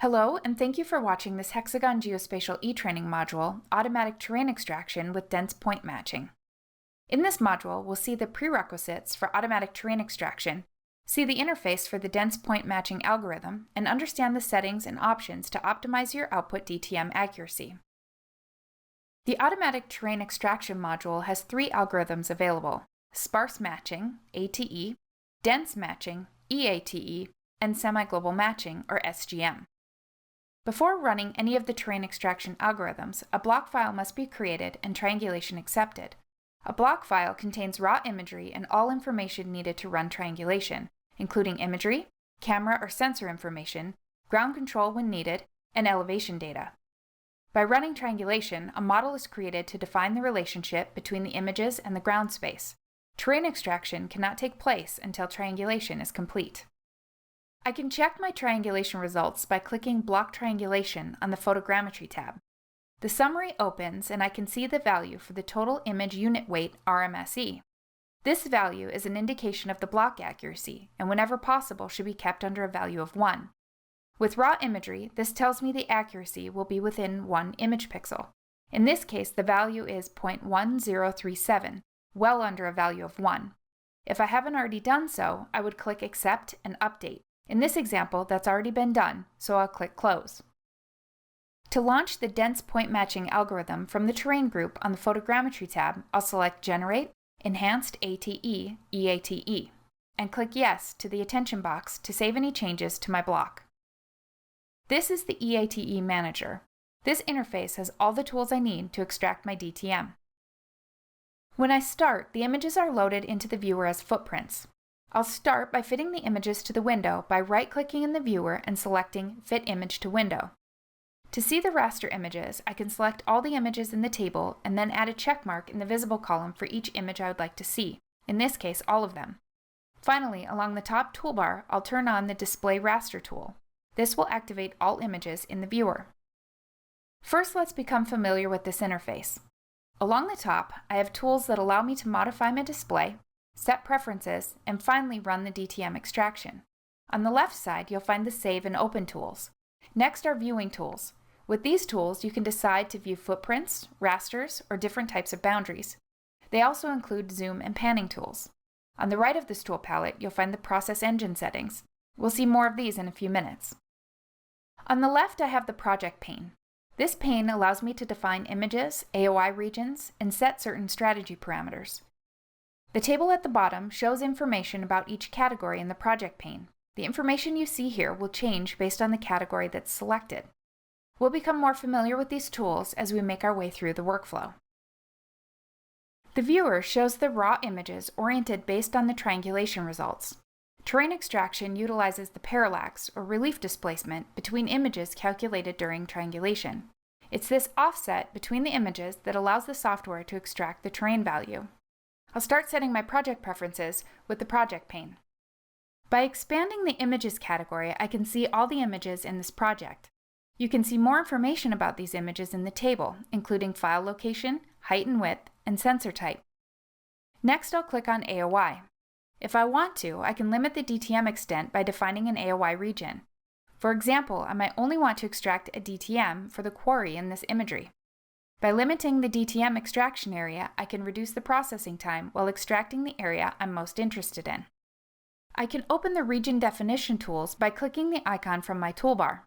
Hello, and thank you for watching this Hexagon Geospatial e-training module, Automatic Terrain Extraction with Dense Point Matching. In this module, we'll see the prerequisites for automatic terrain extraction, see the interface for the dense point matching algorithm, and understand the settings and options to optimize your output DTM accuracy. The Automatic Terrain Extraction module has three algorithms available: sparse matching, ATE, dense matching, eATE, and semi-global matching, or SGM. Before running any of the terrain extraction algorithms, a block file must be created and triangulation accepted. A block file contains raw imagery and all information needed to run triangulation, including imagery, camera or sensor information, ground control when needed, and elevation data. By running triangulation, a model is created to define the relationship between the images and the ground space. Terrain extraction cannot take place until triangulation is complete. I can check my triangulation results by clicking Block Triangulation on the Photogrammetry tab. The summary opens and I can see the value for the total image unit weight RMSE. This value is an indication of the block accuracy and whenever possible should be kept under a value of 1. With raw imagery, this tells me the accuracy will be within 1 image pixel. In this case, the value is 0.1037, well under a value of 1. If I haven't already done so, I would click Accept and Update. In this example, that's already been done, so I'll click Close. To launch the dense point matching algorithm from the terrain group on the Photogrammetry tab, I'll select Generate, Enhanced ATE, eATE, and click Yes to the attention box to save any changes to my block. This is the eATE Manager. This interface has all the tools I need to extract my DTM. When I start, the images are loaded into the viewer as footprints. I'll start by fitting the images to the window by right-clicking in the viewer and selecting Fit Image to Window. To see the raster images, I can select all the images in the table and then add a check mark in the visible column for each image I would like to see, in this case all of them. Finally, along the top toolbar, I'll turn on the Display Raster tool. This will activate all images in the viewer. First, let's become familiar with this interface. Along the top, I have tools that allow me to modify my display, set preferences, and finally run the DTM extraction. On the left side, you'll find the Save and Open tools. Next are Viewing tools. With these tools, you can decide to view footprints, rasters, or different types of boundaries. They also include Zoom and Panning tools. On the right of this tool palette, you'll find the Process Engine settings. We'll see more of these in a few minutes. On the left, I have the Project pane. This pane allows me to define images, AOI regions, and set certain strategy parameters. The table at the bottom shows information about each category in the project pane. The information you see here will change based on the category that's selected. We'll become more familiar with these tools as we make our way through the workflow. The viewer shows the raw images oriented based on the triangulation results. Terrain extraction utilizes the parallax or relief displacement between images calculated during triangulation. It's this offset between the images that allows the software to extract the terrain value. I'll start setting my project preferences with the project pane. By expanding the images category, I can see all the images in this project. You can see more information about these images in the table, including file location, height and width, and sensor type. Next, I'll click on AOI. If I want to, I can limit the DTM extent by defining an AOI region. For example, I might only want to extract a DTM for the quarry in this imagery. By limiting the DTM extraction area, I can reduce the processing time while extracting the area I'm most interested in. I can open the region definition tools by clicking the icon from my toolbar.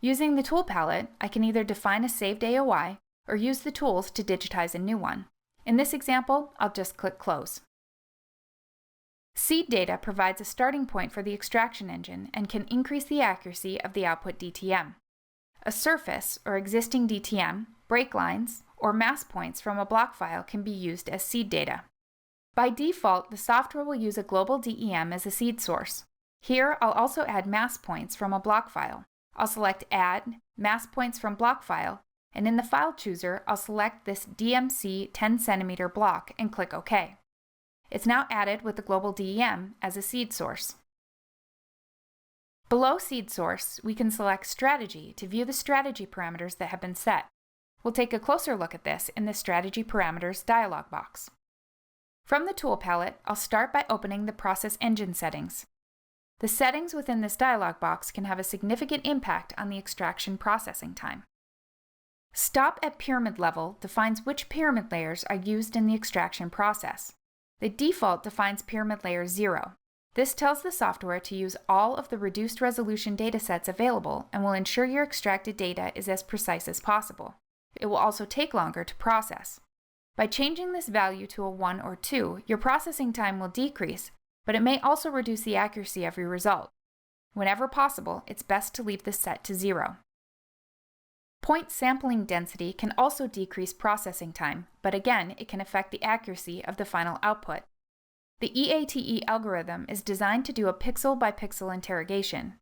Using the tool palette, I can either define a saved AOI or use the tools to digitize a new one. In this example, I'll just click Close. Seed data provides a starting point for the extraction engine and can increase the accuracy of the output DTM. A surface, or existing DTM, break lines, or mass points from a block file can be used as seed data. By default, the software will use a global DEM as a seed source. Here, I'll also add mass points from a block file. I'll select Add, Mass Points from Block File, and in the File Chooser, I'll select this DMC 10 cm block and click OK. It's now added with the global DEM as a seed source. Below Seed Source, we can select Strategy to view the strategy parameters that have been set. We'll take a closer look at this in the Strategy Parameters dialog box. From the tool palette, I'll start by opening the Process Engine settings. The settings within this dialog box can have a significant impact on the extraction processing time. Stop at pyramid level defines which pyramid layers are used in the extraction process. The default defines pyramid layer 0. This tells the software to use all of the reduced resolution datasets available and will ensure your extracted data is as precise as possible. It will also take longer to process. By changing this value to a 1 or 2, your processing time will decrease, but it may also reduce the accuracy of your result. Whenever possible, it's best to leave this set to 0. Point sampling density can also decrease processing time, but again, it can affect the accuracy of the final output. The eATE algorithm is designed to do a pixel-by-pixel interrogation.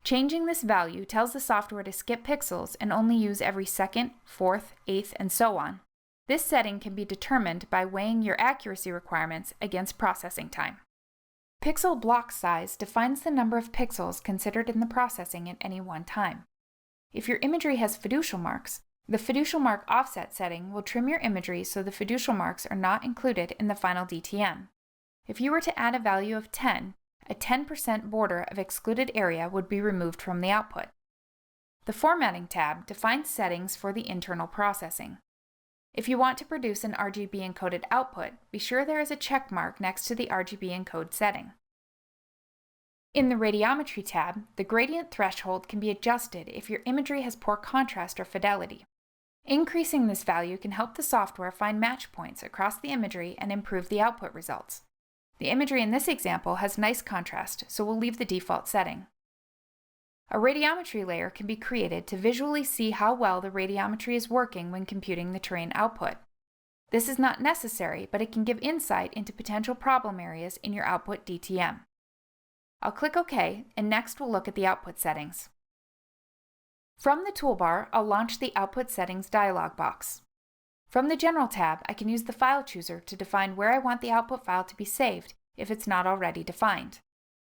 Changing this value tells the software to skip pixels and only use every second, fourth, eighth, and so on. This setting can be determined by weighing your accuracy requirements against processing time. Pixel block size defines the number of pixels considered in the processing at any one time. If your imagery has fiducial marks, the fiducial mark offset setting will trim your imagery so the fiducial marks are not included in the final DTM. If you were to add a value of 10, a 10% border of excluded area would be removed from the output. The Formatting tab defines settings for the internal processing. If you want to produce an RGB encoded output, be sure there is a check mark next to the RGB encode setting. In the Radiometry tab, the gradient threshold can be adjusted if your imagery has poor contrast or fidelity. Increasing this value can help the software find match points across the imagery and improve the output results. The imagery in this example has nice contrast, so we'll leave the default setting. A radiometry layer can be created to visually see how well the radiometry is working when computing the terrain output. This is not necessary, but it can give insight into potential problem areas in your output DTM. I'll click OK, and next we'll look at the output settings. From the toolbar, I'll launch the Output Settings dialog box. From the General tab, I can use the File Chooser to define where I want the output file to be saved if it's not already defined.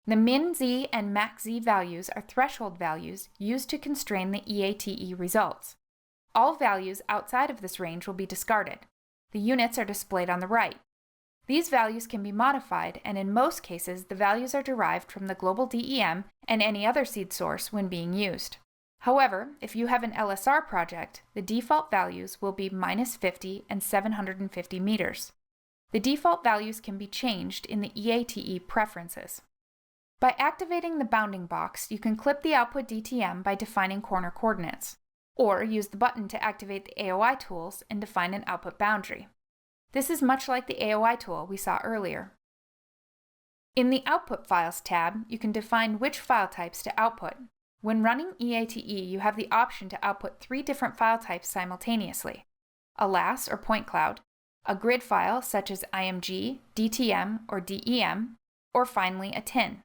The min-z and max-z values are threshold values used to constrain the eATE results. All values outside of this range will be discarded. The units are displayed on the right. These values can be modified, and in most cases, the values are derived from the global DEM and any other seed source when being used. However, if you have an LSR project, the default values will be -50 and 750 meters. The default values can be changed in the eATE preferences. By activating the bounding box, you can clip the output DTM by defining corner coordinates, or use the button to activate the AOI tools and define an output boundary. This is much like the AOI tool we saw earlier. In the Output Files tab, you can define which file types to output. When running eATE, you have the option to output 3 different file types simultaneously: a LAS or point cloud, a grid file such as IMG, DTM, or DEM, or finally a TIN.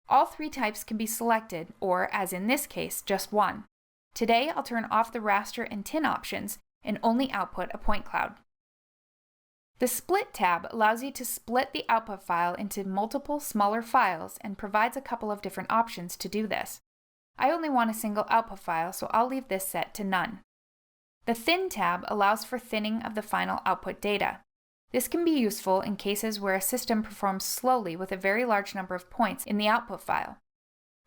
All 3 types can be selected, or, as in this case, just one. Today, I'll turn off the raster and TIN options and only output a point cloud. The Split tab allows you to split the output file into multiple smaller files and provides a couple of different options to do this. I only want a single output file, so I'll leave this set to none. The Thin tab allows for thinning of the final output data. This can be useful in cases where a system performs slowly with a very large number of points in the output file.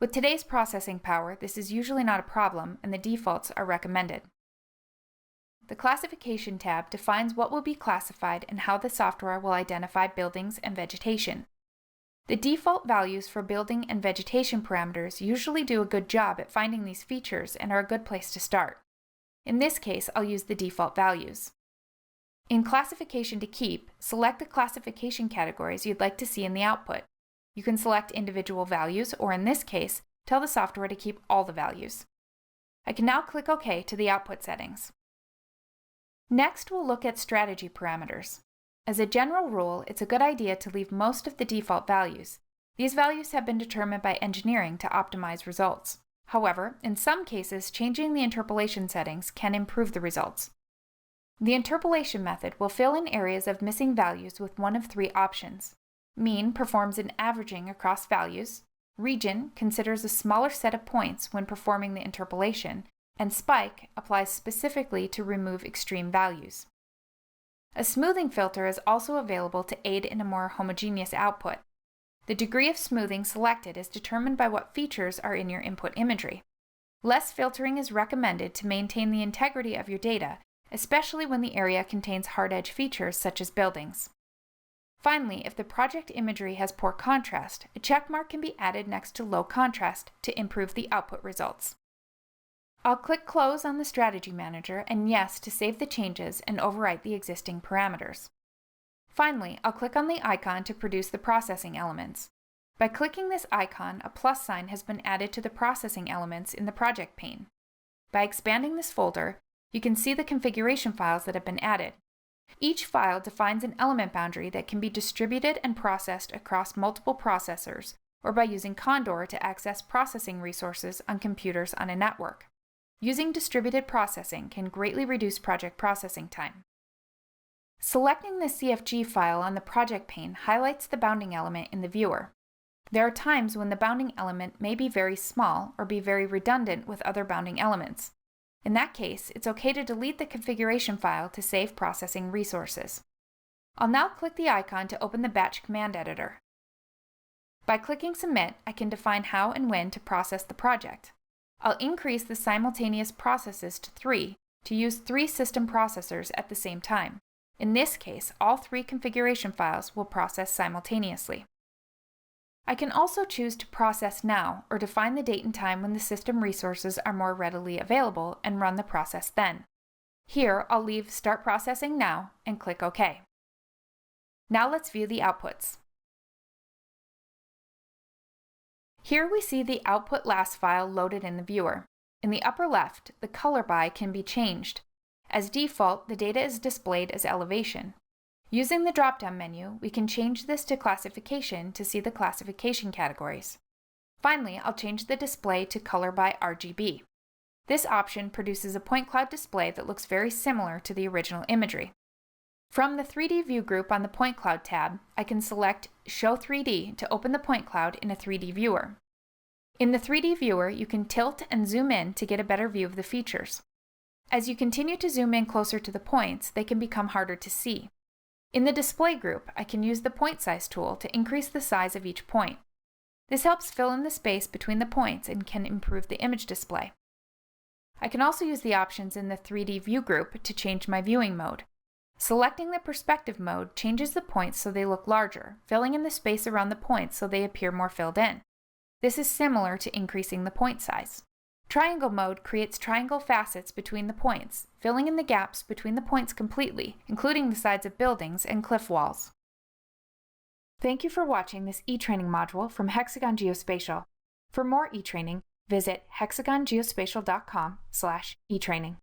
With today's processing power, this is usually not a problem, and the defaults are recommended. The Classification tab defines what will be classified and how the software will identify buildings and vegetation. The default values for building and vegetation parameters usually do a good job at finding these features and are a good place to start. In this case, I'll use the default values. In Classification to Keep, select the classification categories you'd like to see in the output. You can select individual values, or in this case, tell the software to keep all the values. I can now click OK to the output settings. Next, we'll look at strategy parameters. As a general rule, it's a good idea to leave most of the default values. These values have been determined by engineering to optimize results. However, in some cases, changing the interpolation settings can improve the results. The interpolation method will fill in areas of missing values with one of 3 options. Mean performs an averaging across values, region considers a smaller set of points when performing the interpolation, and spike applies specifically to remove extreme values. A smoothing filter is also available to aid in a more homogeneous output. The degree of smoothing selected is determined by what features are in your input imagery. Less filtering is recommended to maintain the integrity of your data, especially when the area contains hard-edge features such as buildings. Finally, if the project imagery has poor contrast, a check mark can be added next to low contrast to improve the output results. I'll click Close on the Strategy Manager and Yes to save the changes and overwrite the existing parameters. Finally, I'll click on the icon to produce the processing elements. By clicking this icon, a plus sign has been added to the processing elements in the project pane. By expanding this folder, you can see the configuration files that have been added. Each file defines an element boundary that can be distributed and processed across multiple processors, or by using Condor to access processing resources on computers on a network. Using distributed processing can greatly reduce project processing time. Selecting the CFG file on the project pane highlights the bounding element in the viewer. There are times when the bounding element may be very small or be very redundant with other bounding elements. In that case, it's okay to delete the configuration file to save processing resources. I'll now click the icon to open the Batch Command Editor. By clicking Submit, I can define how and when to process the project. I'll increase the simultaneous processes to 3 to use 3 system processors at the same time. In this case, all 3 configuration files will process simultaneously. I can also choose to process now or define the date and time when the system resources are more readily available and run the process then. Here, I'll leave Start Processing Now and click OK. Now let's view the outputs. Here we see the Output Last file loaded in the viewer. In the upper left, the color by can be changed. As default, the data is displayed as elevation. Using the drop-down menu, we can change this to classification to see the classification categories. Finally, I'll change the display to color by RGB. This option produces a point cloud display that looks very similar to the original imagery. From the 3D View group on the Point Cloud tab, I can select Show 3D to open the point cloud in a 3D viewer. In the 3D viewer, you can tilt and zoom in to get a better view of the features. As you continue to zoom in closer to the points, they can become harder to see. In the Display group, I can use the Point Size tool to increase the size of each point. This helps fill in the space between the points and can improve the image display. I can also use the options in the 3D View group to change my viewing mode. Selecting the Perspective mode changes the points so they look larger, filling in the space around the points so they appear more filled in. This is similar to increasing the point size. Triangle mode creates triangle facets between the points, filling in the gaps between the points completely, including the sides of buildings and cliff walls. Thank you for watching this e-training module from Hexagon Geospatial. For more e-training, visit hexagongeospatial.com/etraining.